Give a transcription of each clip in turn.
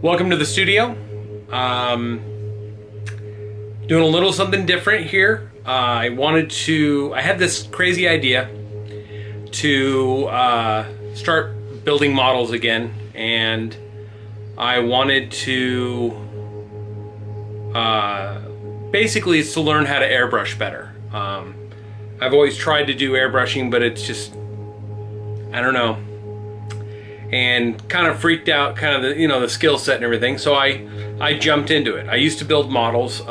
Welcome to the studio. Doing a little something different here. I had this crazy idea to start building models again, and I wanted to basically it's to learn how to airbrush better. I've always tried to do airbrushing, but it's just, I don't know, and kind of freaked out kind of the skill set and everything. So I jumped into it. I used to build models,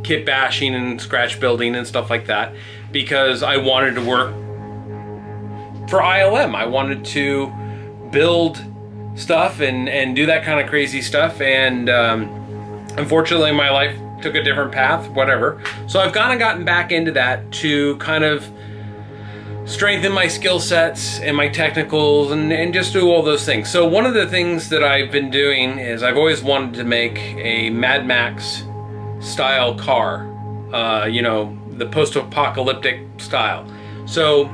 kit bashing and scratch building and stuff like that, because I wanted to work for ILM. I wanted to build stuff and do that kind of crazy stuff, and unfortunately my life took a different path, whatever. So I've kind of gotten back into that to kind of strengthen my skill sets and my technicals and just do all those things. So one of the things that I've been doing is I've always wanted to make a Mad Max style car, the post-apocalyptic style. So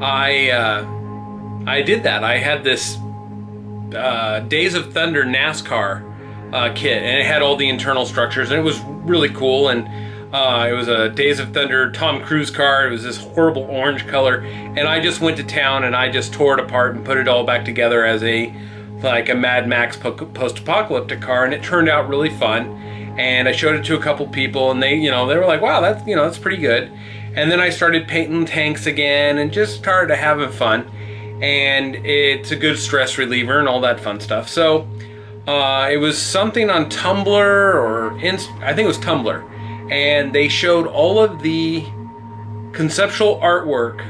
I did that. I had this Days of Thunder NASCAR kit, and it had all the internal structures, and it was really cool. And it was a Days of Thunder Tom Cruise car. It was this horrible orange color, and I just went to town and I just tore it apart and put it all back together as a Mad Max post-apocalyptic car, and it turned out really fun. And I showed it to a couple people, and they were like, "Wow, that's pretty good." And then I started painting tanks again and just started having fun, and it's a good stress reliever and all that fun stuff. So it was something on Tumblr, or I think it was Tumblr, and they showed all of the conceptual artwork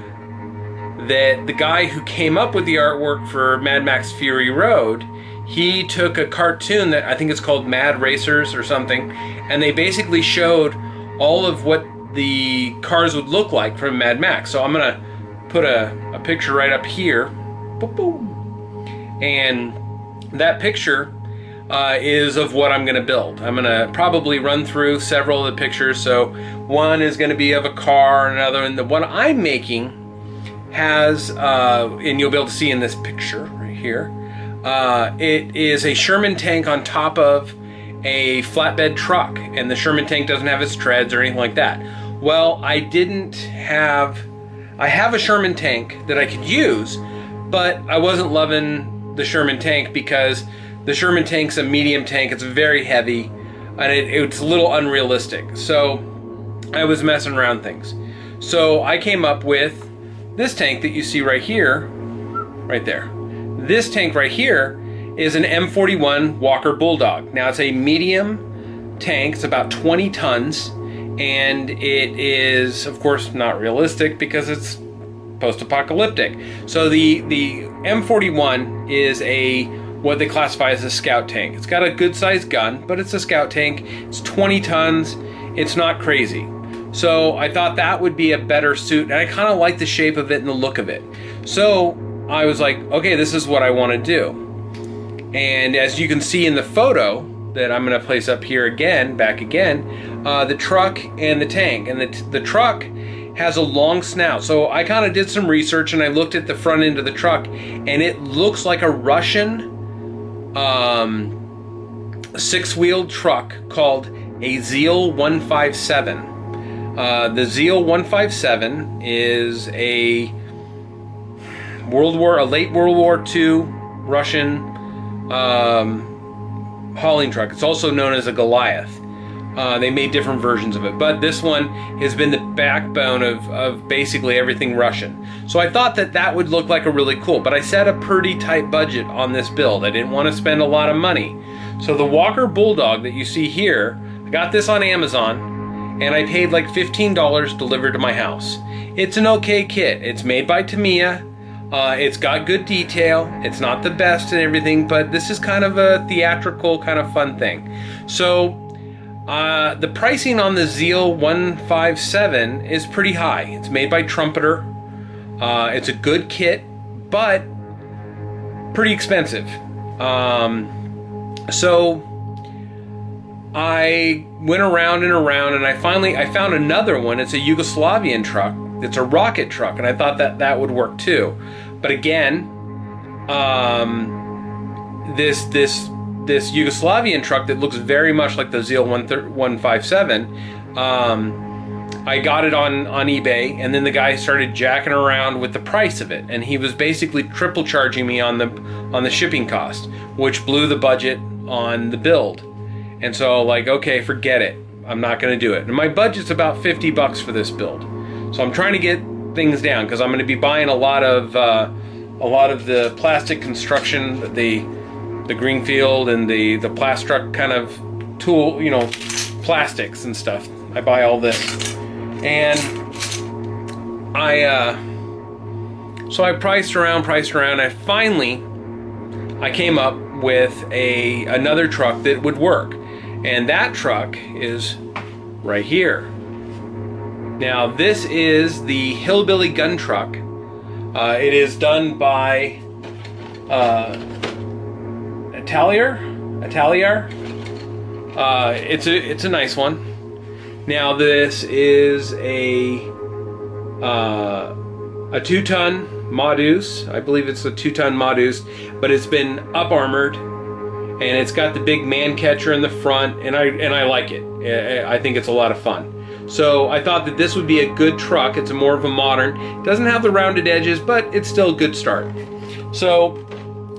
that the guy who came up with the artwork for Mad Max Fury Road, he took a cartoon that I think it's called Mad Racers or something, and they basically showed all of what the cars would look like from Mad Max. So I'm gonna put a picture right up here, boop, boop. And that picture is of what I'm gonna build. I'm gonna probably run through several of the pictures. So one is gonna be of a car, another, and the one I'm making has, and you'll be able to see in this picture right here, it is a Sherman tank on top of a flatbed truck, and the Sherman tank doesn't have its treads or anything like that. Well, I have a Sherman tank that I could use, but I wasn't loving the Sherman tank because the Sherman tank's a medium tank. It's very heavy, and it's a little unrealistic. So I was messing around things. So I came up with this tank that you see right here, right there. This tank right here is an M41 Walker Bulldog. Now it's a medium tank. It's about 20 tons. And it is, of course, not realistic because it's post-apocalyptic. So the M41 is what they classify as a scout tank. It's got a good-sized gun, but it's a scout tank. It's 20 tons. It's not crazy. So I thought that would be a better suit, and I kind of like the shape of it and the look of it. So I was like, okay, this is what I want to do. And as you can see in the photo that I'm going to place up here back again, the truck and the tank. And the truck has a long snout. So I kind of did some research and I looked at the front end of the truck, and it looks like a Russian six-wheeled truck called a Zeal 157. The Zeal 157 is a late World War II Russian hauling truck. It's also known as a Goliath. They made different versions of it, but this one has been the backbone of basically everything Russian. So I thought that would look like a really cool, but I set a pretty tight budget on this build. I didn't want to spend a lot of money. So the Walker Bulldog that you see here, I got this on Amazon, and I paid like $15 delivered to my house. It's an okay kit. It's made by Tamiya. It's got good detail. It's not the best and everything, but this is kind of a theatrical kind of fun thing. So the pricing on the Zeal 157 is pretty high. It's made by Trumpeter. It's a good kit, but pretty expensive. So I went around and around, and I found another one. It's a Yugoslavian truck. It's a rocket truck, and I thought that would work too. But again, this Yugoslavian truck that looks very much like the Zeal 157. I got it on eBay, and then the guy started jacking around with the price of it, and he was basically triple charging me on the shipping cost, which blew the budget on the build. And so like, okay, forget it. I'm not going to do it. And my budget's about $50 for this build. So I'm trying to get things down because I'm going to be buying a lot of the plastic construction, the Greenfield and the Plastruck kind of tool, you know, plastics and stuff. I buy all this. And so I priced around. And finally, I came up with another truck that would work. And that truck is right here. Now, this is the Hillbilly Gun Truck. It is done by Atelier. It's a nice one. Now this is a 2-ton Modus. I believe it's a 2-ton Modus, but it's been up armored, and it's got the big man catcher in the front, and I like it. I think it's a lot of fun. So I thought that this would be a good truck. It's more of a modern. It doesn't have the rounded edges, but it's still a good start. So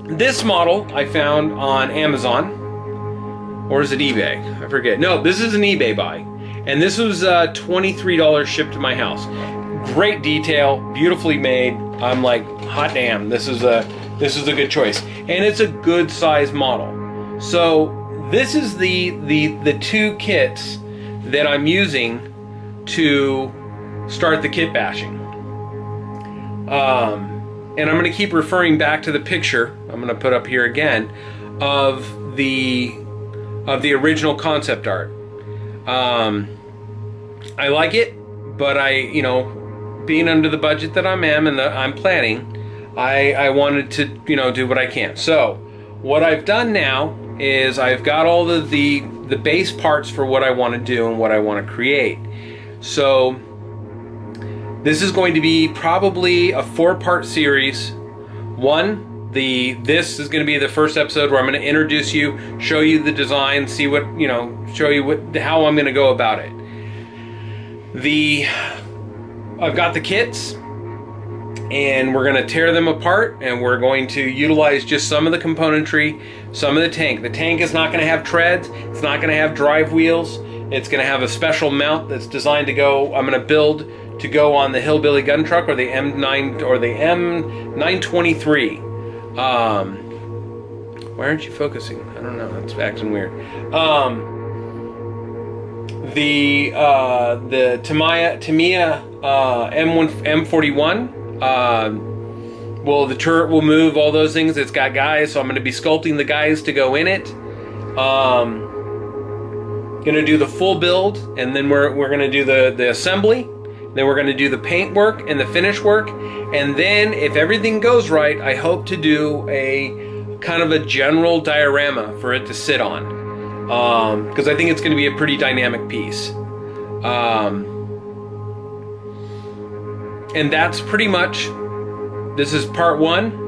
this model I found on Amazon, or is it eBay? I forget. No, this is an eBay buy. And this was $23 shipped to my house. Great detail, beautifully made. I'm like, hot damn, this is a good choice. And it's a good size model. So this is the 2 kits that I'm using to start the kit bashing. And I'm going to keep referring back to the picture I'm going to put up here again of the original concept art. I like it, but being under the budget that I'm planning, I wanted to, do what I can. So what I've done now is I've got all of the base parts for what I want to do and what I want to create. So this is going to be probably a 4-part series. This is going to be the first episode where I'm going to introduce you, show you the design, see what, show you how I'm going to go about it. I've got the kits, and we're going to tear them apart, and we're going to utilize just some of the componentry, some of the tank. The tank is not going to have treads. It's not going to have drive wheels. It's going to have a special mount that's designed to go, I'm going to build to go on the Hillbilly Gun Truck or the M9 or the M923. Why aren't you focusing? I don't know. That's acting weird. The Tamiya M41. Well, the turret will move, all those things. It's got guys, so I'm going to be sculpting the guys to go in it. Going to do the full build, and then we're going to do the assembly. Then we're going to do the paint work and the finish work. And then, if everything goes right, I hope to do a kind of a general diorama for it to sit on. Because I think it's going to be a pretty dynamic piece. And that's pretty much, this is part 1.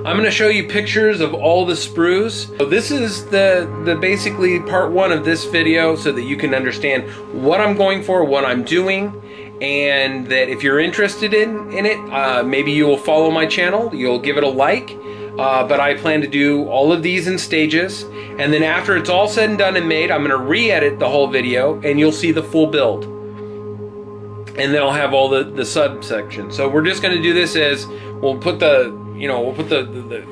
I'm going to show you pictures of all the sprues. So this is the basically part 1 of this video, so that you can understand what I'm going for, what I'm doing, and that if you're interested in it, maybe you will follow my channel, you'll give it a like. But I plan to do all of these in stages, and then after it's all said and done and made, I'm going to re-edit the whole video, and you'll see the full build. And then I'll have all the subsections. So we're just going to do this as, we'll put the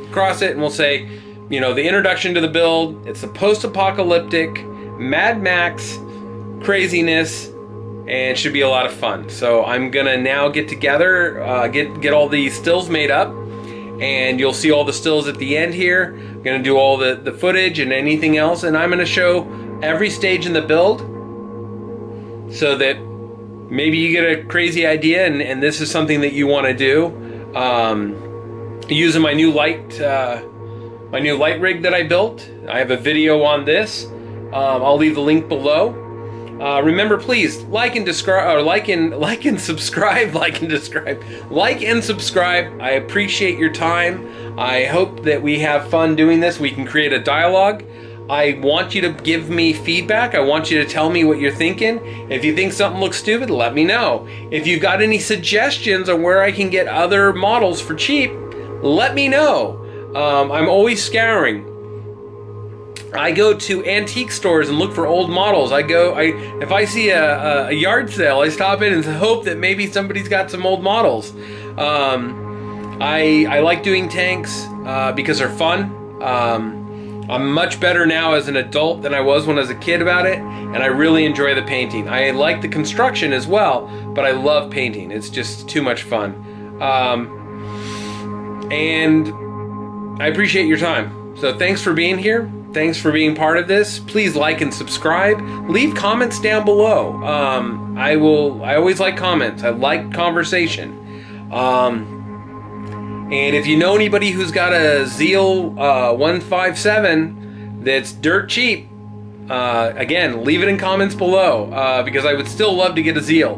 across it, and we'll say, the introduction to the build. It's the post-apocalyptic, Mad Max craziness, and it should be a lot of fun. So I'm going to now get together, get all the stills made up. And you'll see all the stills at the end here. I'm going to do all the footage and anything else, and I'm going to show every stage in the build, so that maybe you get a crazy idea and this is something that you want to do. Using my new light rig that I built. I have a video on this. I'll leave the link below. Remember, please like and subscribe. Like and subscribe. I appreciate your time. I hope that we have fun doing this. We can create a dialogue. I want you to give me feedback. I want you to tell me what you're thinking. If you think something looks stupid, let me know. If you've got any suggestions on where I can get other models for cheap, let me know. I'm always scouring. I go to antique stores and look for old models. If I see a yard sale, I stop in and hope that maybe somebody's got some old models. I like doing tanks because they're fun. I'm much better now as an adult than I was when I was a kid about it, and I really enjoy the painting. I like the construction as well, but I love painting. It's just too much fun. And I appreciate your time. So thanks for being here. Thanks for being part of this. Please like and subscribe. Leave comments down below. I always like comments. I like conversation. And if you know anybody who's got a Zeal 157 that's dirt cheap, again, leave it in comments below, because I would still love to get a Zeal.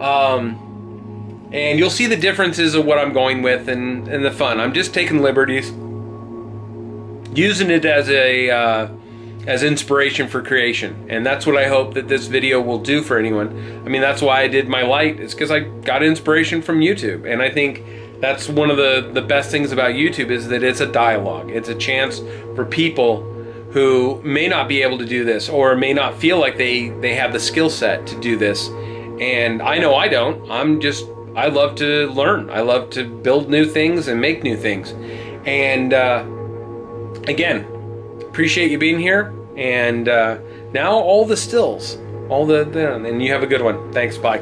And you'll see the differences of what I'm going with and the fun. I'm just taking liberties, using it as inspiration for creation. And that's what I hope that this video will do for anyone. I mean, that's why I did my light. It's because I got inspiration from YouTube. And I think that's one of the best things about YouTube, is that it's a dialogue. It's a chance for people who may not be able to do this, or may not feel like they have the skill set to do this. And I know I don't. I love to learn. I love to build new things and make new things. And again, appreciate you being here. And now all the stills, and you have a good one. Thanks, bye.